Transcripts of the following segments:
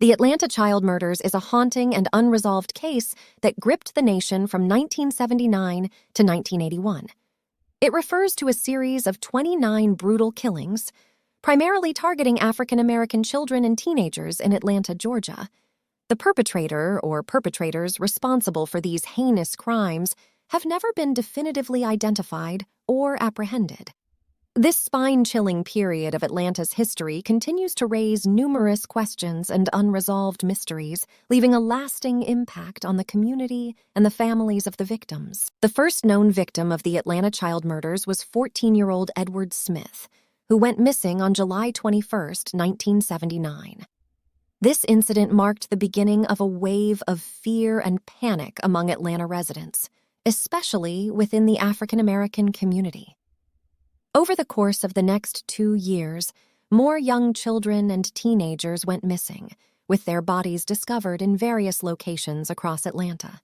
The Atlanta child murders is a haunting and unresolved case that gripped the nation from 1979 to 1981. It refers to a series of 29 brutal killings, primarily targeting African American children and teenagers in Atlanta, Georgia. The perpetrator or perpetrators responsible for these heinous crimes have never been definitively identified or apprehended. This spine-chilling period of Atlanta's history continues to raise numerous questions and unresolved mysteries, leaving a lasting impact on the community and the families of the victims. The first known victim of the Atlanta child murders was 14-year-old Edward Smith, who went missing on July 21, 1979. This incident marked the beginning of a wave of fear and panic among Atlanta residents, especially within the African American community. Over the course of the next 2 years, more young children and teenagers went missing, with their bodies discovered in various locations across Atlanta.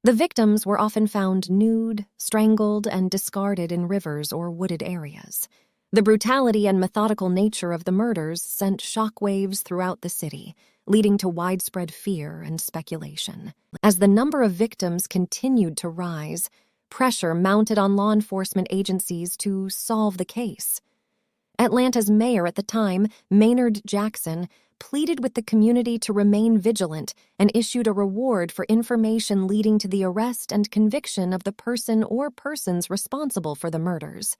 The victims were often found nude, strangled, and discarded in rivers or wooded areas. The brutality and methodical nature of the murders sent shockwaves throughout the city, leading to widespread fear and speculation. As the number of victims continued to rise, pressure mounted on law enforcement agencies to solve the case. Atlanta's mayor at the time, Maynard Jackson, pleaded with the community to remain vigilant and issued a reward for information leading to the arrest and conviction of the person or persons responsible for the murders.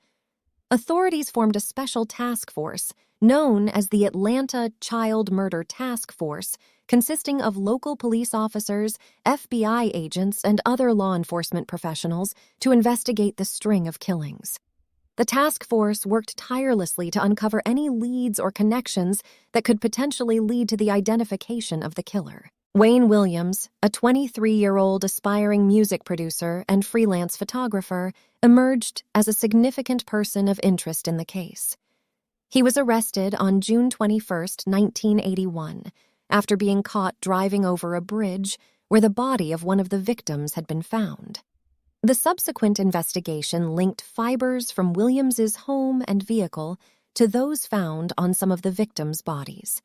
Authorities formed a special task force known as the Atlanta Child Murder Task Force, consisting of local police officers, FBI agents, and other law enforcement professionals to investigate the string of killings. The task force worked tirelessly to uncover any leads or connections that could potentially lead to the identification of the killer. Wayne Williams, a 23-year-old aspiring music producer and freelance photographer, emerged as a significant person of interest in the case. He was arrested on June 21, 1981, after being caught driving over a bridge where the body of one of the victims had been found. The subsequent investigation linked fibers from Williams's home and vehicle to those found on some of the victims' bodies.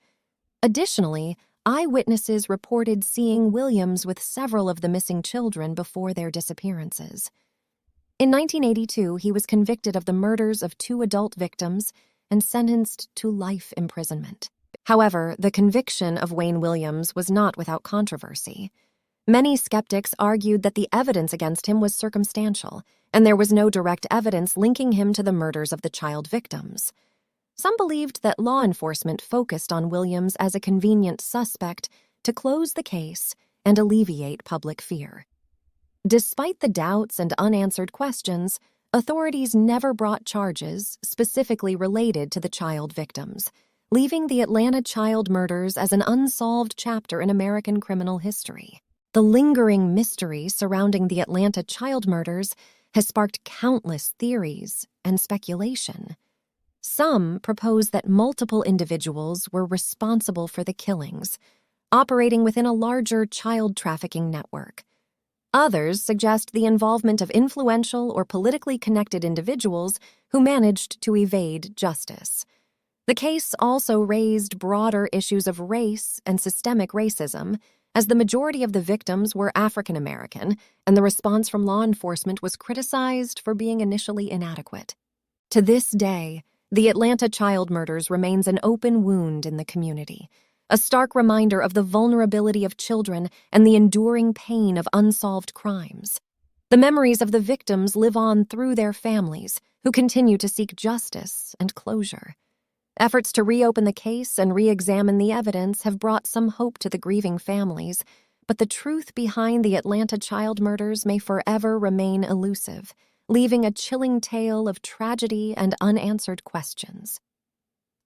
Additionally, eyewitnesses reported seeing Williams with several of the missing children before their disappearances. In 1982, he was convicted of the murders of 2 adult victims and sentenced to life imprisonment. However, the conviction of Wayne Williams was not without controversy. Many skeptics argued that the evidence against him was circumstantial, and there was no direct evidence linking him to the murders of the child victims. Some believed that law enforcement focused on Williams as a convenient suspect to close the case and alleviate public fear. Despite the doubts and unanswered questions, authorities never brought charges specifically related to the child victims, leaving the Atlanta child murders as an unsolved chapter in American criminal history. The lingering mystery surrounding the Atlanta child murders has sparked countless theories and speculation. Some propose that multiple individuals were responsible for the killings, operating within a larger child trafficking network. Others suggest the involvement of influential or politically connected individuals who managed to evade justice. The case also raised broader issues of race and systemic racism, as the majority of the victims were African American, and the response from law enforcement was criticized for being initially inadequate. To this day, the Atlanta child murders remains an open wound in the community, a stark reminder of the vulnerability of children and the enduring pain of unsolved crimes. The memories of the victims live on through their families, who continue to seek justice and closure. Efforts to reopen the case and re-examine the evidence have brought some hope to the grieving families, but the truth behind the Atlanta child murders may forever remain elusive, leaving a chilling tale of tragedy and unanswered questions.